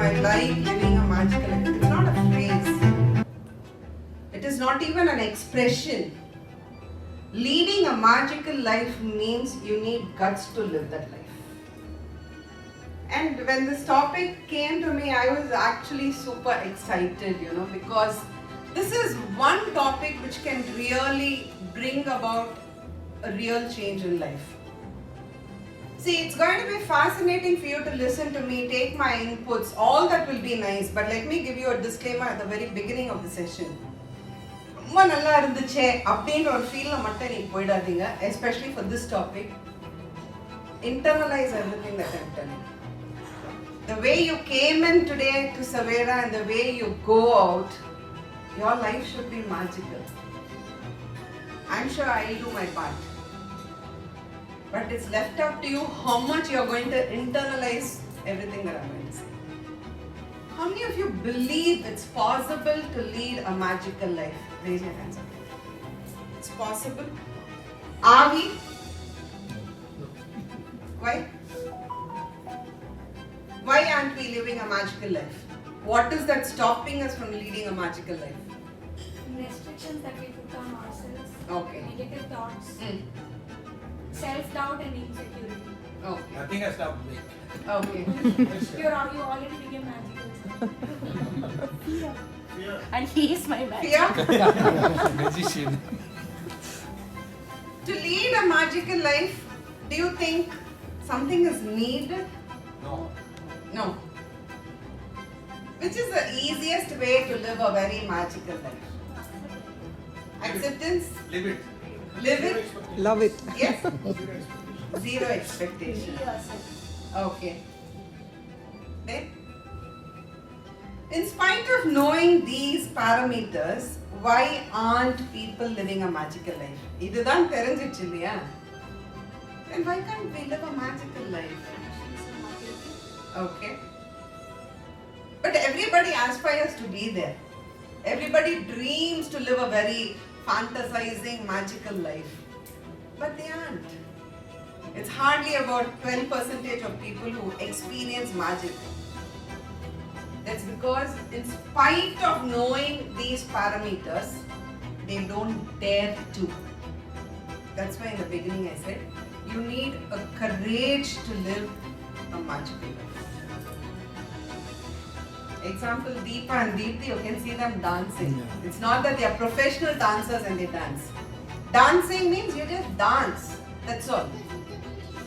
I like living a magical life. It's not a phrase. It is not even an expression. Leading a magical life means you need guts to live that life. And when this topic came to me, I was actually super excited, because this is one topic which can really bring about a real change in life. See, it's going to be fascinating for you to listen to me, take my inputs, all that will be nice, but let me give you a disclaimer at the very beginning of the session. ரொம்ப நல்லா இருந்துச்சே அப்படின்ற ஒரு ஃபீல்ல மட்டும் நீ போயிடாதீங்க, especially for this topic. Internalize everything that I'm telling you. The way you came in today to Savera and the way you go out, your life should be magical. I'm sure I'll do my part. But it's left up to you how much you're going to internalize everything that I'm going to say. How many of you believe it's possible to lead a magical life? Raise your hands up. It's possible. Are we? Why? Why aren't we living a magical life? What is that stopping us from leading a magical life? Restrictions that we put on ourselves. Okay. Negative thoughts. Self-doubt and insecurity. Okay. I think I stopped me. Okay. You already became magical. Fear. And he is my man. Fear? Magician. To lead a magical life, do you think something is needed? No. No. Which is the easiest way to live a very magical life? Acceptance? Live it. Live it? Love it. Yes? Zero expectation. Okay. Then? In spite of knowing these parameters, why aren't people living a magical life? இதுதான் தெரிஞ்சிச்சு இல்லையா? Then why can't we live a magical life? Okay. But everybody aspires to be there. Everybody dreams to live a very fantasizing, magical life. But they aren't. It's hardly about 12% of people who experience magic. That's because in spite of knowing these parameters, they don't dare to. That's why in the beginning I said, you need a courage to live a magical life. Example, Deepa and Deepthi, you can see them dancing. Yeah. It's not that they are professional dancers and they dance. Dancing means you just dance. That's all.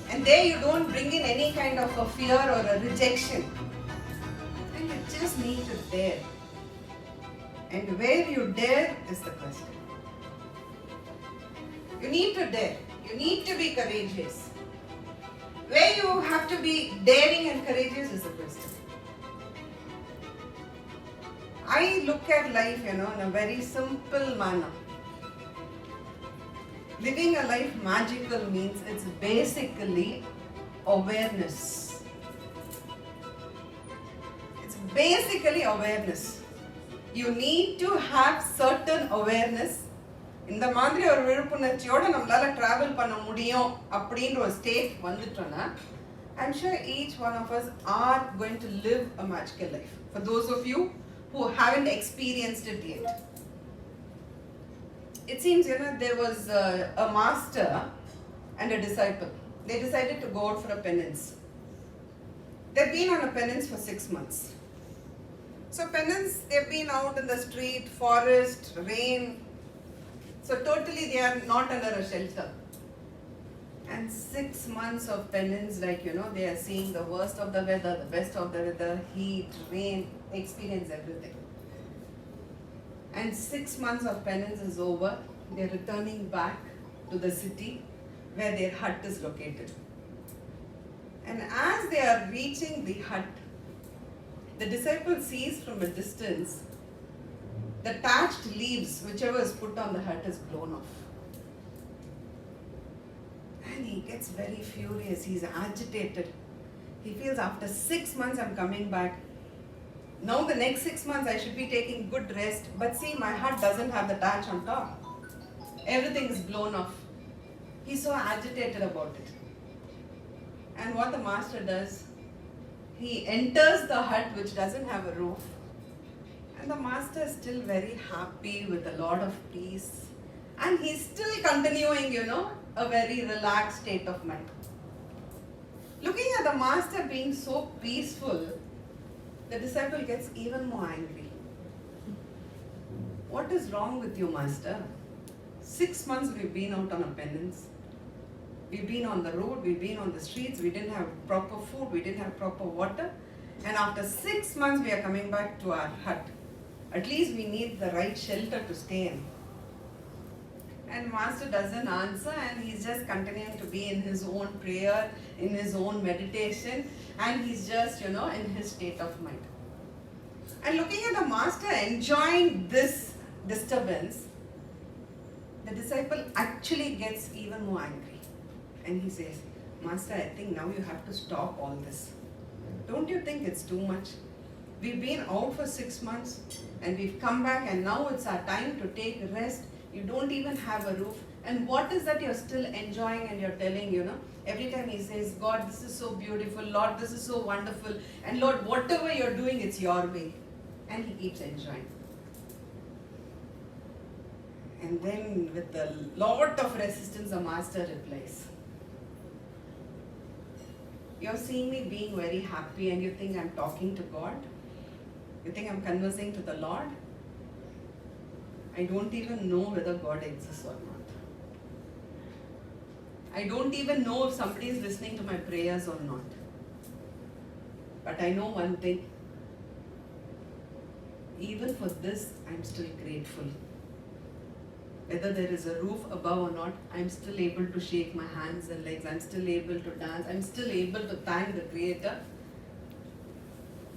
And there you don't bring in any kind of a fear or a rejection. And you just need to dare. And where you dare is the question. You need to dare. You need to be courageous. Where you have to be daring and courageous is the question. I look at life, in a very simple manner. Living a life magical means it's basically awareness. It's basically awareness. You need to have certain awareness. இந்த மாதிரி ஒரு விழிப்புணர்ச்சியோட நம்மளால travel பண்ண முடியும் அப்படின்ற ஒரு state வந்துட்டோம்னா, I'm sure each one of us are going to live a magical life. For those of you who haven't experienced it yet. It seems, there was a master and a disciple. They decided to go out for a penance. They've been on a penance for 6 months. So penance, they've been out in the street, forest, rain. So totally they are not under a shelter. And 6 months of penance, they are seeing the worst of the weather, the best of the weather, heat, rain, experience everything. And 6 months of penance is over. They're returning back to the city where their hut is located. And as they are reaching the hut, the disciple sees from a distance the thatched leaves, whichever is put on the hut, is blown off. And he gets very furious. He's agitated. He feels after 6 months I'm coming back. Now the next 6 months I should be taking good rest. But see, my hut doesn't have the thatch on top. Everything is blown off. He's so agitated about it. And what the master does, He enters the hut which doesn't have a roof, and the master is still very happy with a lot of peace, and he's still continuing, a very relaxed state of mind. Looking at the master being so peaceful, the disciple gets even more angry. What is wrong with you, master? 6 months we've been out on a penance. We've been on the road, we've been on the streets, we didn't have proper food, we didn't have proper water. And after 6 months we are coming back to our hut. At least we need the right shelter to stay in. And master doesn't answer, and he's just continuing to be in his own prayer, in his own meditation, and he's just, in his state of mind. And looking at the master enjoying this disturbance, the disciple actually gets even more angry. And he says, Master, I think now you have to stop all this. Don't you think it's too much? We've been out for 6 months and we've come back, and now it's our time to take rest. You don't even have a roof. And what is that you're still enjoying and you're telling, every time he says, God, this is so beautiful. Lord, this is so wonderful. And Lord, whatever you're doing, it's your way. And he keeps enjoying. And then with a lot of resistance, the master replies, you're seeing me being very happy and you think I'm talking to God? You think I'm conversing to the Lord? I don't even know whether God exists or not. I don't even know if somebody is listening to my prayers or not. But I know one thing. Even for this, I'm still grateful. Whether there is a roof above or not, I'm still able to shake my hands and legs. I'm still able to dance. I'm still able to thank the Creator.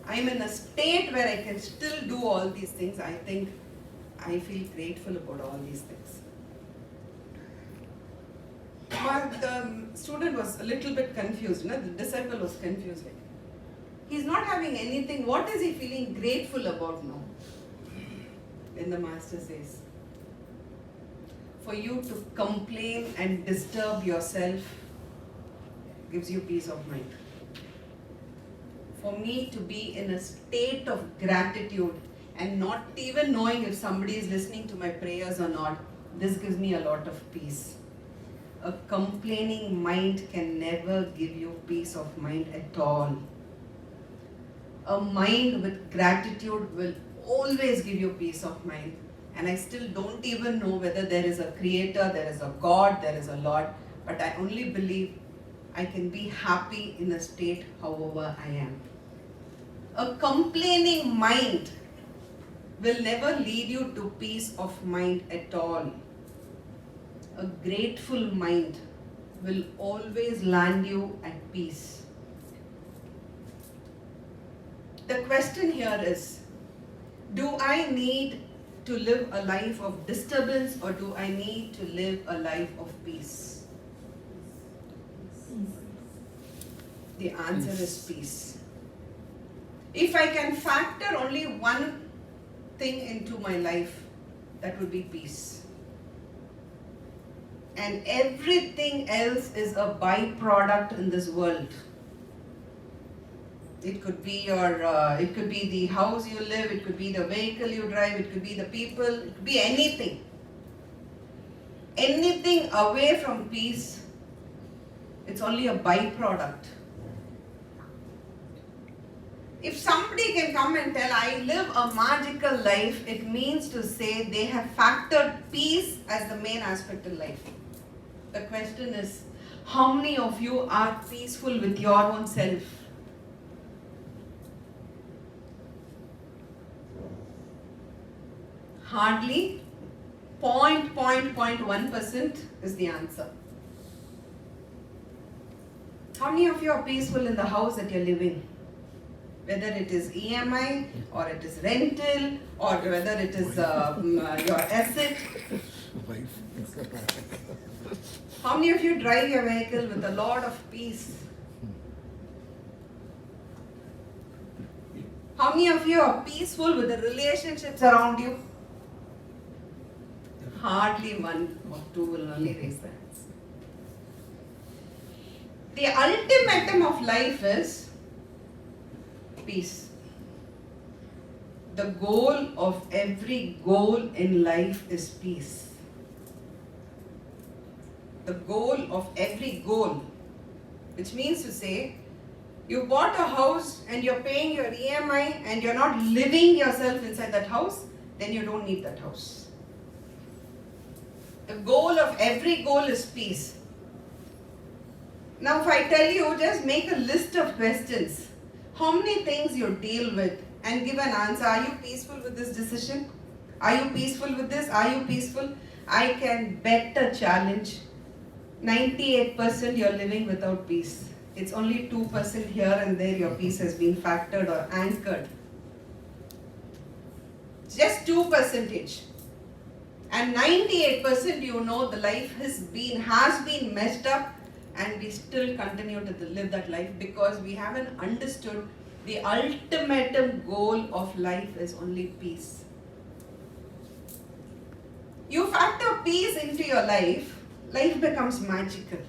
I'm in a state where I can still do all these things. I think I feel grateful about all these things. But the student was a little bit confused. The disciple was confused. He's not having anything. What is he feeling grateful about now? Then the master says, for you to complain and disturb yourself gives you peace of mind. For me to be in a state of gratitude and not even knowing if somebody is listening to my prayers or not, this gives me a lot of peace. A complaining mind can never give you peace of mind at all. A mind with gratitude will always give you peace of mind. And I still don't even know whether there is a creator, there is a God, there is a Lord. But I only believe I can be happy in a state however I am. A complaining mind will never lead you to peace of mind at all. A grateful mind will always land you at peace. The question here is, do I need to live a life of disturbance or do I need to live a life of peace? The answer is peace. If I can factor only one thing into my life, that would be peace. And everything else is a byproduct in this world. It could be it could be the house you live, it could be the vehicle you drive, it could be the people, it could be anything. Anything away from peace, it's only a byproduct. If somebody can come and tell, I live a magical life, it means to say they have factored peace as the main aspect in life. The question is, how many of you are peaceful with your own self? Hardly 0.1% is the answer. How many of you are peaceful in the house that you're living? Whether it is EMI or it is rental or whether it is your asset. How many of you drive your vehicle with a lot of peace? How many of you are peaceful with the relationships around you? Hardly one or two will only raise their hands. The ultimatum of life is peace. The goal of every goal in life is peace. The goal of every goal, which means to say, you bought a house and you're paying your EMI and you're not living yourself inside that house, then you don't need that house. The goal of every goal is peace. Now if I tell you, just make a list of questions. How many things you deal with and give an answer. Are you peaceful with this decision? Are you peaceful with this? Are you peaceful? I can bet a challenge. 98% you're living without peace. It's only 2% here and there your peace has been factored or anchored. Just 2%. And 98% you know the life has been messed up, and we still continue to live that life because we haven't understood the ultimate goal of life is only peace. You factor peace into your life, life becomes magical.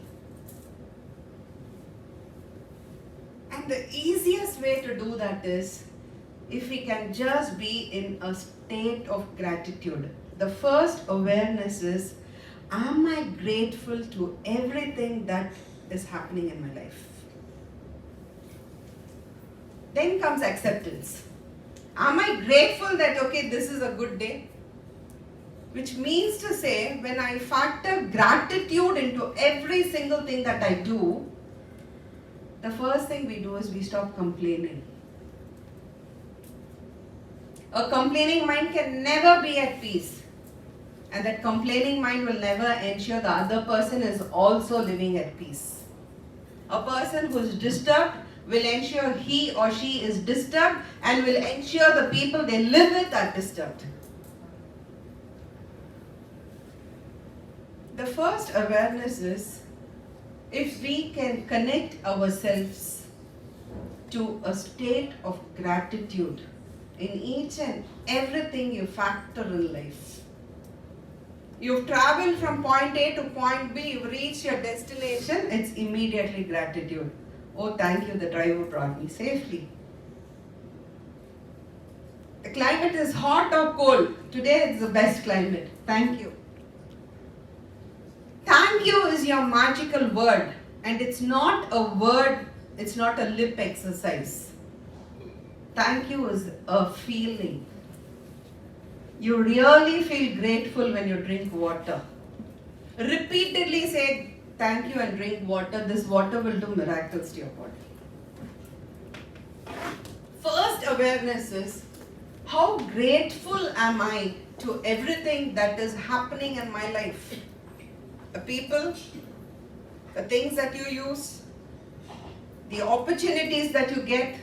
And the easiest way to do that is if we can just be in a state of gratitude. The first awareness is, am I grateful to everything that is happening in my life? Then comes acceptance. Am I grateful that, okay, this is a good day? Which means to say, when I factor gratitude into every single thing that I do, the first thing we do is we stop complaining. A complaining mind can never be at peace. And that complaining mind will never ensure the other person is also living at peace. A person who is disturbed will ensure he or she is disturbed and will ensure the people they live with are disturbed. The first awareness is, if we can connect ourselves to a state of gratitude in each and everything you factor in life. You've traveled from point A to point B, you've reached your destination, it's immediately gratitude. Oh, thank you, the driver brought me safely. The climate is hot or cold. Today it's the best climate. Thank you. Thank you is your magical word, and it's not a word, it's not a lip exercise. Thank you is a feeling. You really feel grateful when you drink water. Repeatedly say thank you and drink water. This water will do miracles to your body. First awareness is, how grateful am I to everything that is happening in my life? The people, the things that you use, the opportunities that you get,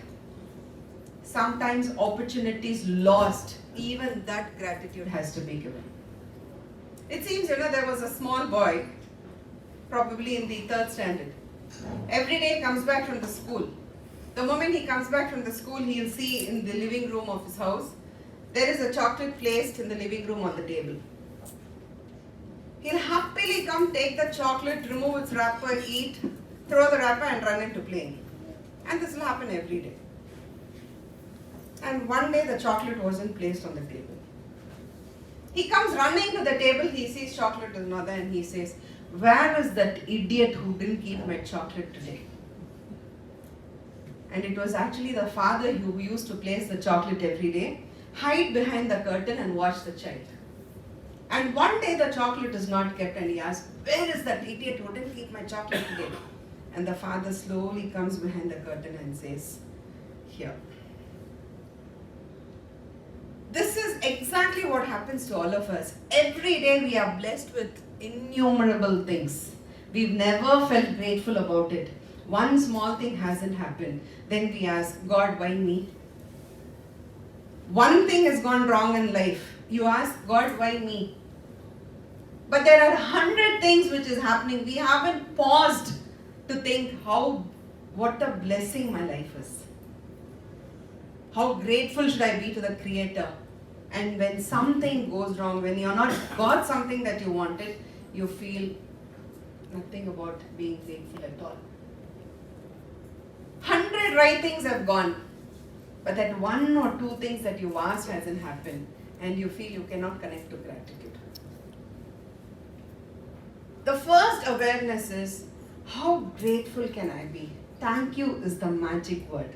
sometimes opportunities lost. Even that gratitude has to be given. It seems, there was a small boy, probably in the 3rd standard. Every day he comes back from the school. The moment he comes back from the school, he'll see in the living room of his house, there is a chocolate placed in the living room on the table. He'll happily come take the chocolate, remove its wrapper, eat, throw the wrapper and run into playing. And this will happen every day. And one day the chocolate wasn't placed on the table. He comes running to the table, he sees chocolate is not there, and he says, where is that idiot who didn't keep my chocolate today? And it was actually the father who used to place the chocolate every day, hide behind the curtain and watch the child. And one day the chocolate is not kept, and he asks, where is that idiot who didn't keep my chocolate today? And the father slowly comes behind the curtain and says, here. This is exactly what happens to all of us. Every day we are blessed with innumerable things. We've never felt grateful about it. One small thing hasn't happened. Then we ask, God, why me? One thing has gone wrong in life. You ask, God, why me? But there are 100 things which is happening. We haven't paused to think what a blessing my life is. How grateful should I be to the Creator? And when something goes wrong, when you're not got something that you wanted, you feel nothing about being grateful at all. 100 right things have gone. but that one or two things that you asked hasn't happened, and you feel you cannot connect to gratitude. The first awareness is, how grateful can I be? Thank you is the magic word.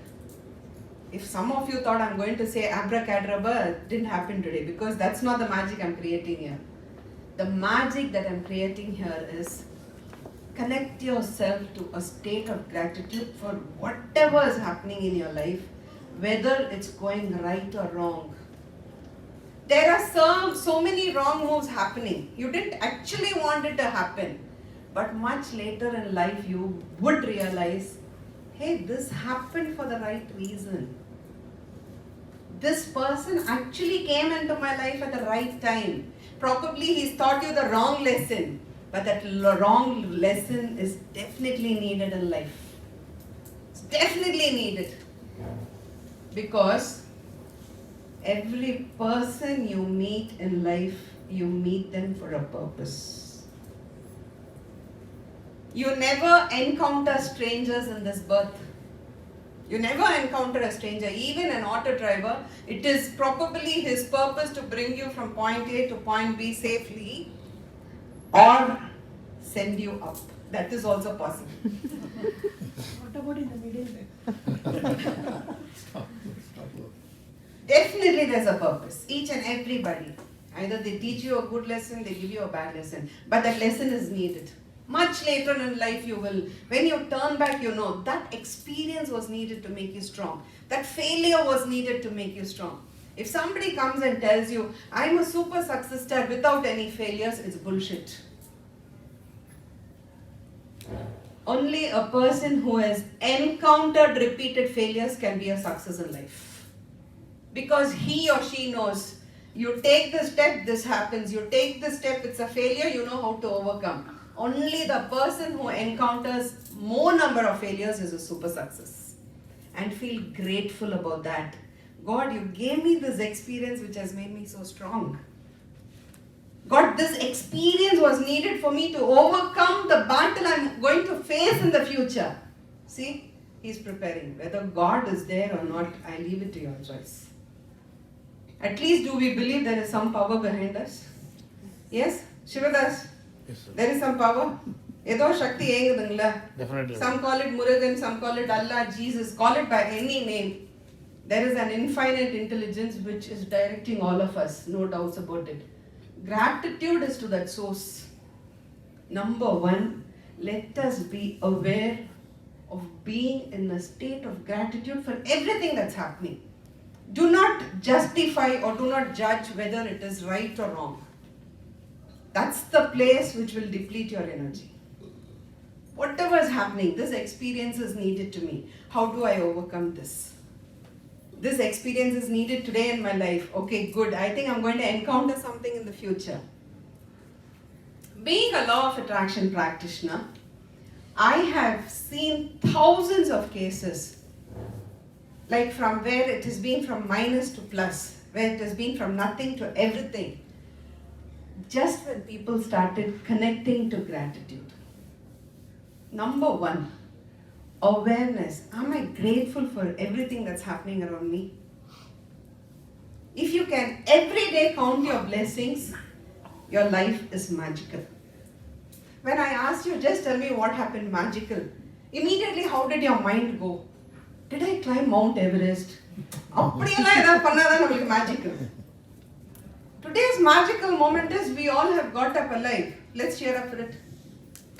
If some of you thought I'm going to say abracadabra, it didn't happen today, because that's not the magic I'm creating here. The magic that I'm creating here is, connect yourself to a state of gratitude for whatever is happening in your life, whether it's going right or wrong. There are so many wrong moves happening. You didn't actually want it to happen, but much later in life you would realize, hey, this happened for the right reason. This person actually came into my life at the right time. Probably he's taught you the wrong lesson, but that wrong lesson is definitely needed in life. It's definitely needed. Because every person you meet in life, you meet them for a purpose. You never encounter strangers in this birth. You never encounter a stranger. Even an auto driver, it is probably his purpose to bring you from point A to point B safely, or send you up. That is also possible. What about in the middle? Definitely there's a purpose. Each and everybody. Either they teach you a good lesson, they give you a bad lesson. But that lesson is needed. Much later in life you will, when you turn back, you know that experience was needed to make you strong. That failure was needed to make you strong. If somebody comes and tells you, I'm a super success star without any failures, it's bullshit. Only a person who has encountered repeated failures can be a success in life. Because he or she knows, you take the step, this happens. You take the step, it's a failure, you know how to overcome. Only the person who encounters more number of failures is a super success. And feel grateful about that. God, you gave me this experience which has made me so strong. God, this experience was needed for me to overcome the battle I'm going to face in the future. See, He's preparing. Whether God is there or not, I leave it to your choice. At least do we believe there is some power behind us? Yes? Shivadas? Yes, sir. There is some power? Edo Shakti engudungla. Definitely. Some call it Murugan, some call it Allah, Jesus, call it by any name. There is an infinite intelligence which is directing all of us, no doubts about it. Gratitude is to that source. Number one, let us be aware of being in a state of gratitude for everything that's happening. Do not justify or do not judge whether it is right or wrong. That's the place which will deplete your energy. Whatever is happening, this experience is needed to me. How do I overcome this? This experience is needed today in my life. Okay, good. I think I'm going to encounter something in the future. Being a law of attraction practitioner, I have seen thousands of cases, like from where it has been from minus to plus, where it has been from nothing to everything. Just when people started connecting to gratitude. Number one, awareness. Am I grateful for everything that's happening around me? If you can every day count your blessings, your life is magical. When I asked you, just tell me what happened magical. Immediately, how did your mind go? Did I climb Mount Everest? அப்படியெல்லாம் ஏதாவது பண்ணாதான் நம்மளுக்கு magical. Today's magical moment is we all have got up alive. Let's cheer up for it.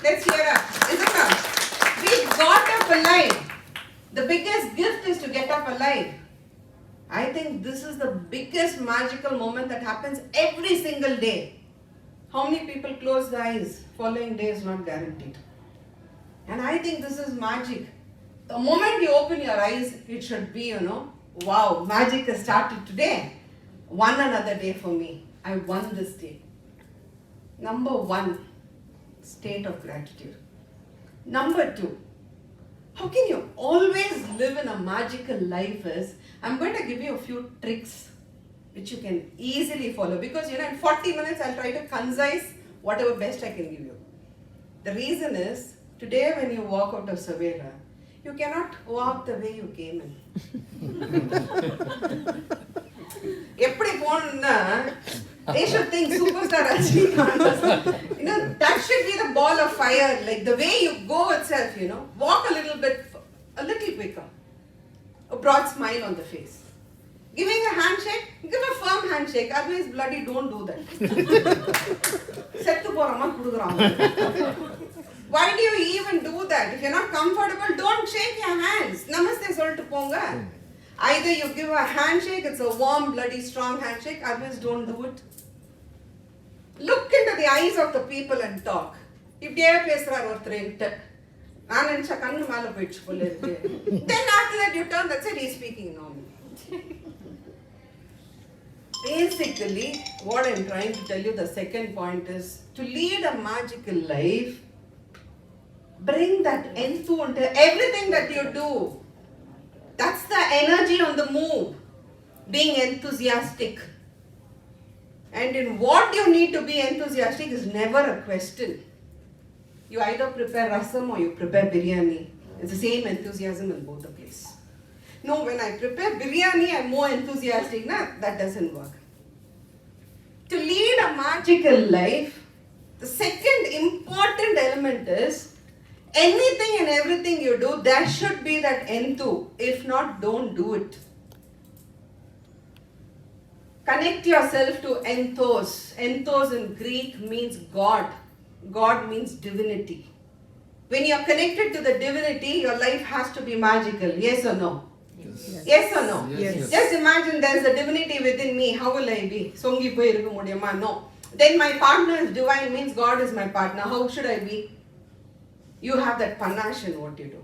Let's cheer up. Isn't it? We got up alive. The biggest gift is to get up alive. I think this is the biggest magical moment that happens every single day. How many people close their eyes? Following day is not guaranteed. And I think this is magic. The moment you open your eyes, it should be, wow, magic has started today. One another day for me. I won this day. Number one, state of gratitude. Number two, how can you always live in a magical life is, I'm going to give you a few tricks which you can easily follow, because in 40 minutes I'll try to concise whatever best I can give you. The reason is, today when you walk out of Savera, You cannot walk the way you came in. எப்படி போகணும்னா they should think superstar Rajinikanth. You know, that should be the ball of fire. Like the way you go itself, you know, walk a little quicker. A broad smile on the face. Giving a handshake, give a firm handshake. Otherwise, bloody don't do that. Settu porama kudukuறாங்க. Why do you even do that? If you're not comfortable, don't shake your hands. Namaste solittu ponga. Either you give a handshake, it's a warm, bloody, strong handshake. Otherwise, don't do it. Look into the eyes of the people and talk. இப்படியே பேசுறார் ஒருத்தர் நான் நினைச்ச கண்ணு மேல போயிடுச்சு போல இருக்கு. Then after that you turn, that's it, he's speaking normally. Basically, what I'm trying to tell you, the second point is, to lead a magical life, bring that enthu into everything that you do. That's the energy on the move. Being enthusiastic. And in what you need to be enthusiastic is never a question. You either prepare rasam or you prepare biryani. It's the same enthusiasm in both the places. No, when I prepare biryani, I'm more enthusiastic. Nah, that doesn't work. To lead a magical life, the second important element is, anything and everything you do, there should be that enthu. If not, don't do it. Connect yourself to enthos. Enthos in Greek means God. God means divinity. When you're connected to the divinity, your life has to be magical. Yes or no? Yes or no? Yes. Just imagine there's a divinity within me. How will I be? Songi poi irukka mudiyuma? No. Then my partner is divine, means God is my partner. How should I be? You have that panache in what you do.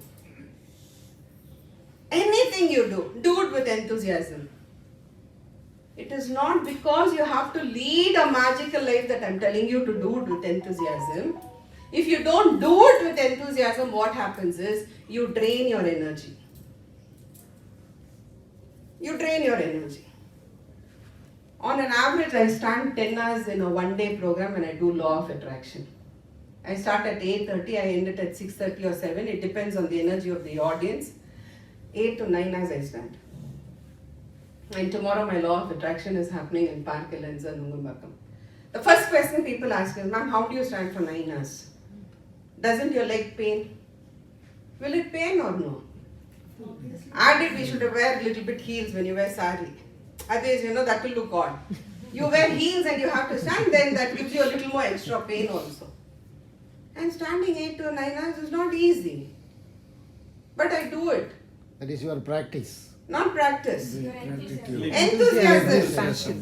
Anything you do it with enthusiasm. It is not because you have to lead a magical life that I'm telling you to do it with enthusiasm. If you don't do it with enthusiasm, what happens is you drain your energy. You drain your energy. On an average, I stand 10 hours in a one-day program when I do law of attraction. I start at 8:30, I end it at 6:30 or 7. It depends on the energy of the audience. 8 to 9 hours I stand. And tomorrow my law of attraction is happening in Park Elenza, Nungambakam. The first question people ask is, ma'am, how do you stand for 9 hours? Doesn't your leg pain? Will it pain or no? Added, we should wear a little bit heels when you wear sari. Otherwise, you know, that will look odd. You wear heels and you have to stand, then that gives you a little more extra pain also. And standing 8 to 9 hours is not easy. But I do it. That is your practice. Not practice. Your enthusiasm. Enthusiasm.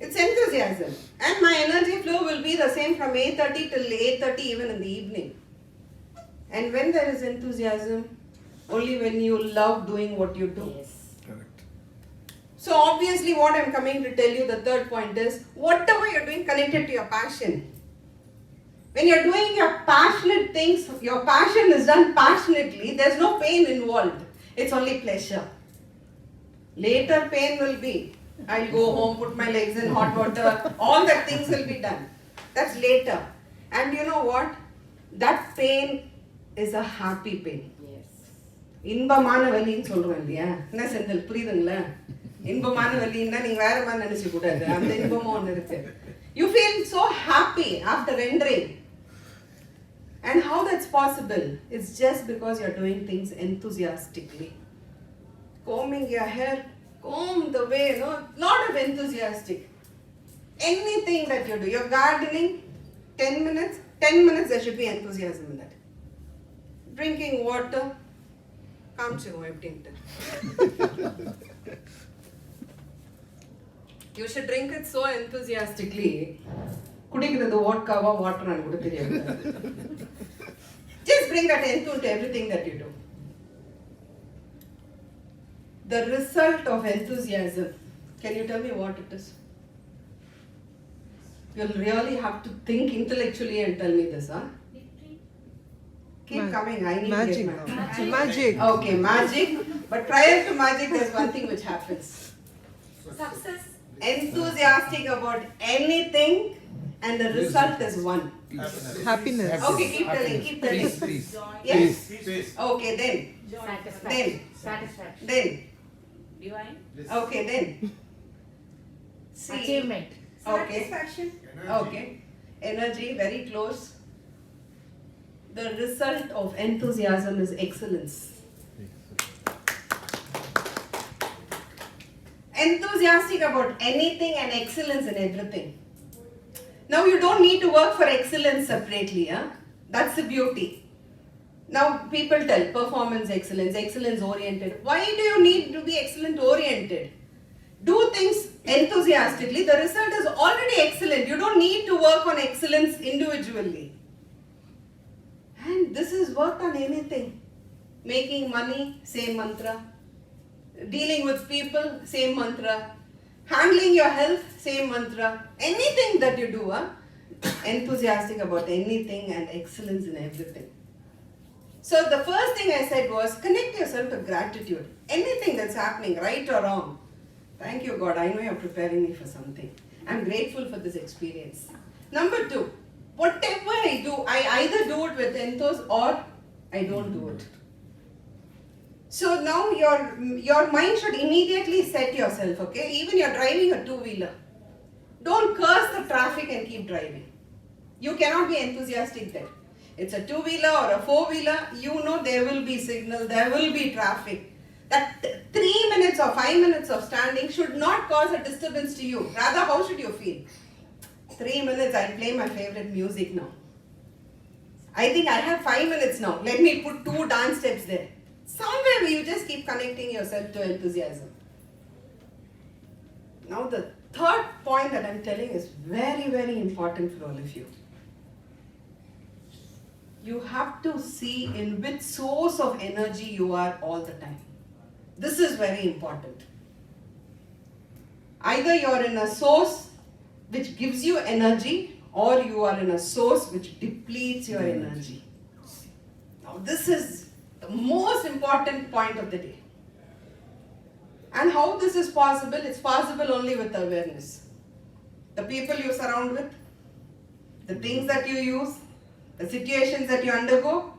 It's enthusiasm. And my energy flow will be the same from 8:30 till 8:30 even in the evening. And when there is enthusiasm, only when you love doing what you do. Correct. So obviously what I'm coming to tell you, the third point is, whatever you're doing, connected to your passion. When you're doing your passionate things, your passion is done passionately, there's no pain involved. It's only pleasure. Later pain will be, I'll go home, put my legs in hot water, all that things will be done. That's later. And you know what? That pain is a happy pain. இன்பமான வலின்னு சொல்றோம் இல்லையா? என்ன செந்தில் புரியுதுங்களா? இன்பமான வலின்னா நீங்க வேற மாதிரி நினைச்சு கூடாது. அந்த இன்பமும் ஒன்று இருக்கு. You feel so happy after rendering. And how that's possible? It's just because you're doing things enthusiastically. Combing your hair, comb the way, no, lot of enthusiastic. Anything that you do, you're gardening, 10 minutes there should be enthusiasm in that. Drinking water, காமிச்சிருவோம் எப்படின்ட்டு. You should drink it so enthusiastically. குடிக்கிறது வோட்காவா வாட்டரான்னு கூட தெரியாது. Just bring that enthu to everything that you do. The result of enthusiasm, can you tell me what it is? You'll really have to think intellectually and tell me this, huh? Keep coming, I need Magic. to get Magic. Okay, magic. But prior to magic, there's one thing which happens. Success. Enthusiastic about anything, and the result is one. Happiness. Okay, keep telling. Peace, peace. Yes? Peace. Okay, then. Then. Satisfaction. Then. Divine. Okay, then. See. Achievement. Okay. Satisfaction. Okay. Energy, very close. The result of enthusiasm is excellence. Enthusiastic about anything and excellence in everything. Now you don't need to work for excellence separately. Huh? That's the beauty. Now people tell performance excellence, excellence oriented. Why do you need to be excellent oriented? Do things enthusiastically. The result is already excellent. You don't need to work on excellence individually. And this is work on anything. Making money, same mantra. Dealing with people, same mantra. Handling your health, same mantra. Anything that you do, enthusiastic about anything and excellence in everything. So the first thing I said was connect yourself to gratitude. Anything that's happening, right or wrong. Thank you, God. I know you're preparing me for something. I'm grateful for this experience. Number 2, whatever I do, I either do it with enthus or I don't do it. So now your mind should immediately set yourself, okay? Even you're driving a two-wheeler. Don't curse the traffic and keep driving. You cannot be enthusiastic there. It's a two-wheeler or a four-wheeler, you know there will be signal, there will be traffic. That 3 minutes or 5 minutes of standing should not cause a disturbance to you. Rather, how should you feel? 3 minutes, I'll play my favorite music now. I think I have 5 minutes now. Let me put 2 dance steps there. Somewhere you just keep connecting yourself to enthusiasm. Now the third point that I'm telling is very, very important for all of you. You have to see in which source of energy you are all the time. This is very important. Either you're in a source which gives you energy or you are in a source which depletes your energy. Now this is the most important point of the day. And how this is possible? It's possible only with awareness. The people you surround with, the things that you use, the situations that you undergo,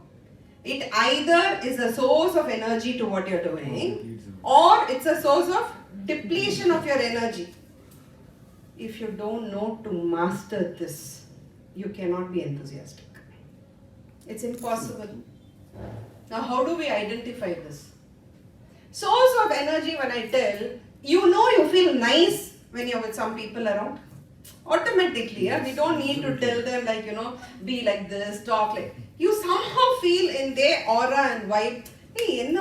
it either is a source of energy to what you're doing or it's a source of depletion of your energy. If you don't know to master this, you cannot be enthusiastic. It's impossible. Now, how do we identify this? Source of energy, when I tell, you feel nice when you're with some people around. Automatically, we don't need to tell them like, be like this, talk like. You somehow feel in their aura and vibe, hey,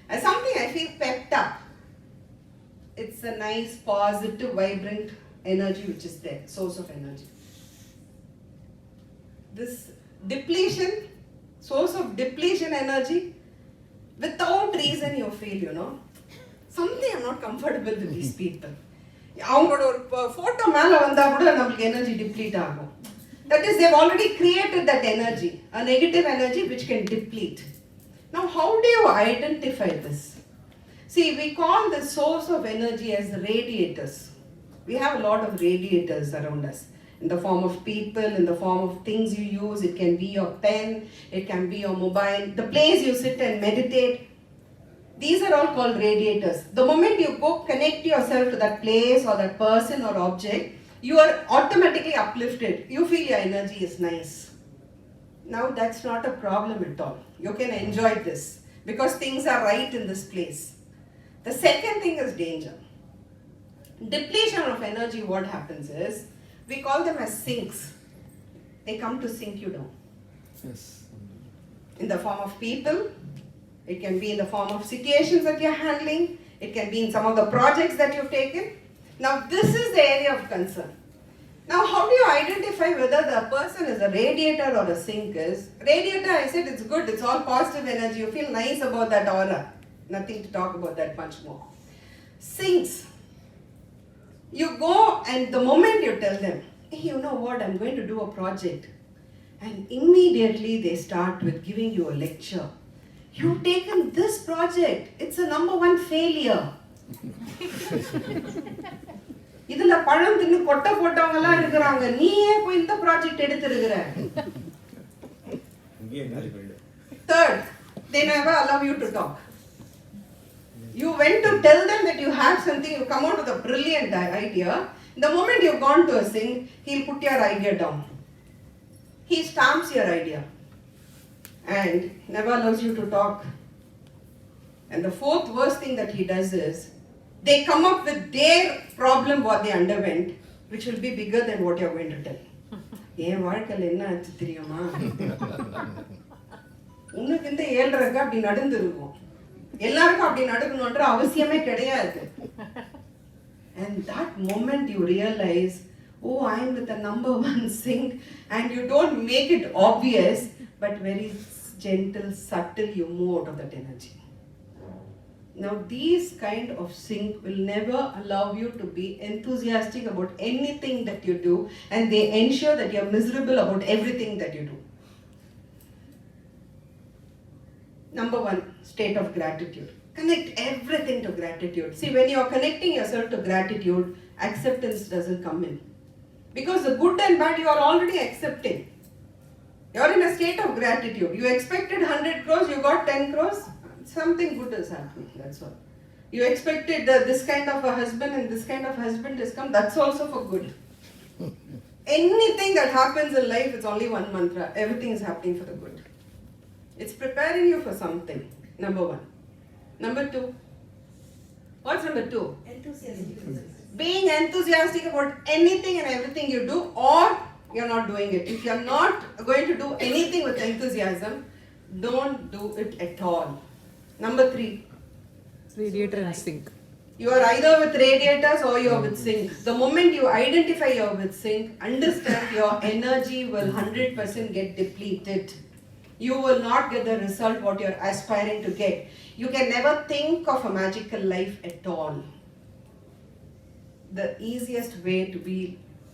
as something I feel pepped up. It's a nice, positive, vibrant energy which is there, source of energy. This depletion, source of depletion energy, without reason you feel, something I'm not comfortable with these people. அவங்களோட ஒரு photo மேல வந்தா கூட நமக்கு energy deplete ஆகும். That is, they've already created that energy, a negative energy which can deplete. Now, how do you identify this? See, we call the source of energy as radiators. We have a lot of radiators around us. In the form of people, in the form of things you use. It can be your pen, it can be your mobile, the place you sit and meditate. These are all called radiators. The moment you go connect yourself to that place or that person or object, you are automatically uplifted. You feel your energy is nice. Now that's not a problem at all. You can enjoy this because things are right in this place. The second thing is danger. Depletion of energy, what happens is, we call them as sinks. They come to sink you down. Yes. In the form of people, it can be in the form of situations that you're handling, it can be in some of the projects that you've taken. Now this is the area of concern. Now how do you identify whether the person is a radiator or a sink is? Radiator, I said it's good, it's all positive energy, you feel nice about that aura. Nothing to talk about that much more. Sinks. You go and the moment you tell them, hey, you know what, I'm going to do a project. And immediately they start with giving you a lecture. You've taken this project, it's a number 1 failure. இதுல பழம் தின்னு கொட்டை போட்டவங்க எல்லாம் இருக்கிறாங்க, நீயே போய் இந்த project எடுத்துருக்கிற. Third, they never allow you to talk. You went to tell them that you have something, you come out with a brilliant idea. The moment you've gone to a sing, he'll put your idea down. He stamps your idea and never allows you to talk. And the fourth worst thing that he does is, they come up with their problem what they underwent, which will be bigger than what you're going to tell. என் வாழ்க்கையில் என்ன ஆச்சு தெரியுமா, உனக்கு இந்த 7:30 அப்படி நடந்துருக்கும், எல்லாருக்கும் அப்படி நடக்கணும்ன்ற அவசியமே கிடையாது. And that moment you realize, oh, I'm with the number one sink, and you don't make it obvious, but very gentle, subtle, you move out of that energy. Now these kind of sync will never allow you to be enthusiastic about anything that you do, and they ensure that you're miserable about everything that you do. Number one, state of gratitude. Connect everything to gratitude. See, when you're connecting yourself to gratitude, acceptance doesn't come in. Because the good and bad you are already accepting. You're in a state of gratitude. You expected 100 crores, you got 10 crores. Something good is happening, that's all. You expected this kind of a husband and this kind of husband has come, that's also for good. Anything that happens in life, it's only one mantra. Everything is happening for the good. It's preparing you for something, number one. Number two. What's number two? Enthusiasm. Being enthusiastic about anything and everything you do, or you're not doing it. If you're not going to do anything with enthusiasm, don't do it at all. Number three. Radiator and sink. You are either with radiators or you are with sink. The moment you identify you are with sink, understand your energy will 100% get depleted. You will not get the result what you are aspiring to get. You can never think of a magical life at all. The easiest way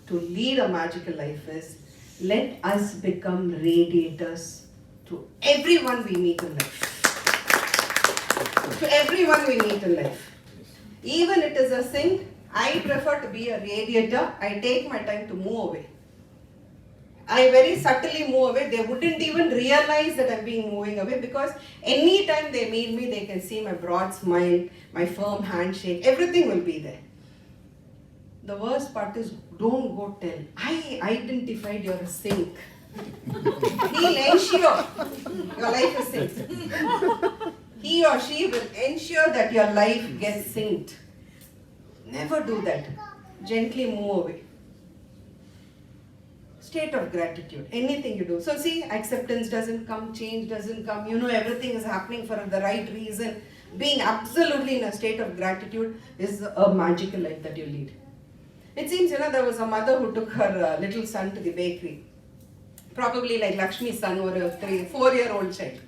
to lead a magical life is, let us become radiators to everyone we meet in life. To everyone we meet in life. Even it is a sink, I prefer to be a radiator. I take my time to move away. I very subtly move away. They wouldn't even realize that I'm being moving away, because anytime they meet me, they can see my broad smile, my firm handshake, everything will be there. The worst part is, don't go tell. I identified you're a sink. He'll ensure your life is synced. He or she will ensure that your life gets synced. Never do that. Gently move away. State of gratitude. Anything you do. So see, acceptance doesn't come, change doesn't come. You know everything is happening for the right reason. Being absolutely in a state of gratitude is a magical life that you lead. It seems, there was a mother who took her little son to the bakery. Probably like Lakshmi's son or a 4-year-old child.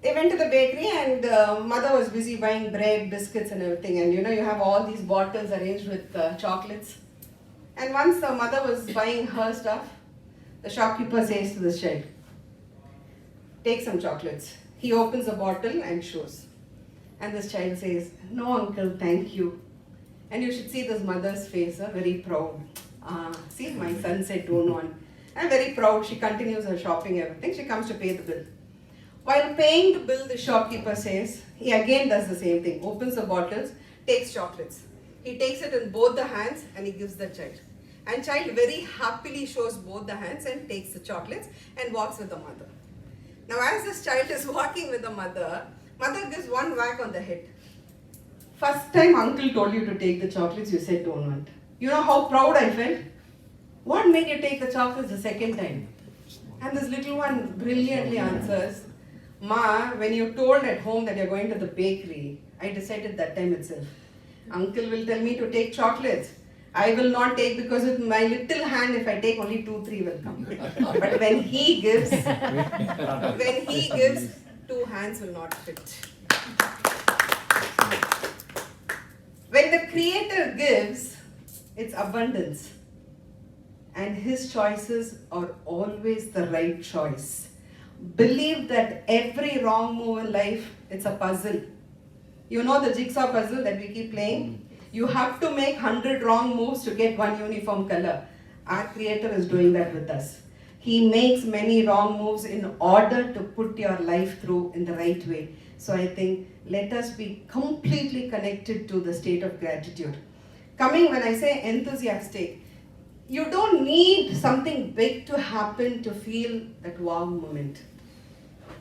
They went to the bakery and mother was busy buying bread, biscuits and everything. And you have all these bottles arranged with chocolates. And once the mother was buying her stuff, the shopkeeper says to the child, take some chocolates. He opens a bottle and shows. And this child says, no uncle, thank you. And you should see this mother's face, very proud. See, my son said don't want. And very proud, she continues her shopping, everything. She comes to pay the bill. While paying the bill, the shopkeeper says, he again does the same thing, opens the bottles, takes chocolates. He takes it in both the hands and he gives the child. And child very happily shows both the hands and takes the chocolates and walks with the mother. Now as this child is walking with the mother gives one whack on the head. First time uncle told you to take the chocolates, you said don't want. You know how proud I felt? What made you take the chocolates the second time? And this little one brilliantly answers, Ma, when you told at home that you're going to the bakery, I decided that time itself. Uncle will tell me to take chocolates. I will not take, because with my little hand, if I take only 2-3 will come. But when he gives, 2 hands will not fit. When the Creator gives, it's abundance. And His choices are always the right choice. Believe that every wrong move in life, it's a puzzle. You know the jigsaw puzzle that we keep playing? You have to make 100 wrong moves to get one uniform color. Our Creator is doing that with us. He makes many wrong moves in order to put your life through in the right way. So I think let us be completely connected to the state of gratitude. Coming, when I say enthusiastic, you don't need something big to happen to feel that wow moment.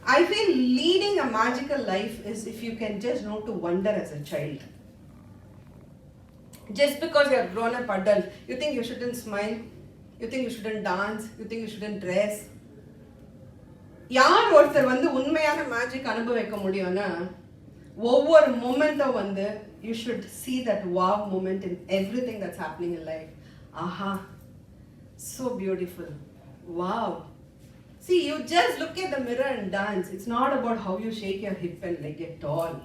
I feel leading a magical life is if you can just know to wonder as a child. Just because you're a grown-up adult, you think you shouldn't smile, you think you shouldn't dance, you think you shouldn't dress. யார் ஒருத்தர் வந்து உண்மையான magic அனுபவிக்க முடியும்னா ஒவ்வொரு மொமெண்ட்டும் வந்து you should see that wow moment in everything that's happening in life. Aha, so beautiful. Wow. See, you just look at the mirror and dance. It's not about how you shake your hip and leg at all.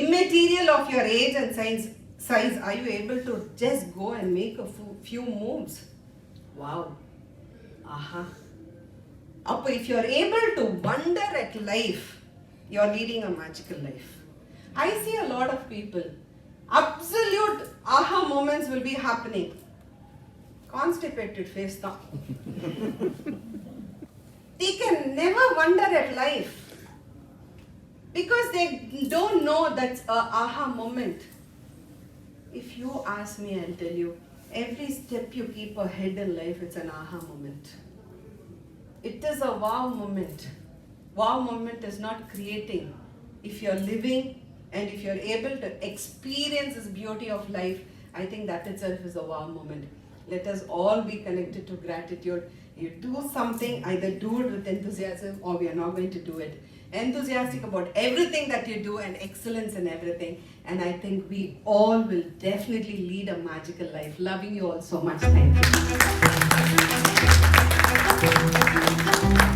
Immaterial of your age and size, are you able to just go and make a few moves? Wow. Aha. If you're able to wonder at life, you're leading a magical life. I see a lot of people, absolute aha moments will be happening. Constipated face now. They can never wonder at life because they don't know that's a aha moment. If you ask me, I'll tell you, every step you keep ahead in life, it's an aha moment. It is a wow moment. Wow moment is not creating. If you're living and if you're able to experience this beauty of life, I think that itself is a wow moment. Let us all be connected to gratitude. You do something, either do it with enthusiasm or we are not going to do it. Enthusiastic about everything that you do and excellence in everything. And I think we all will definitely lead a magical life. Loving you all so much. Thank you.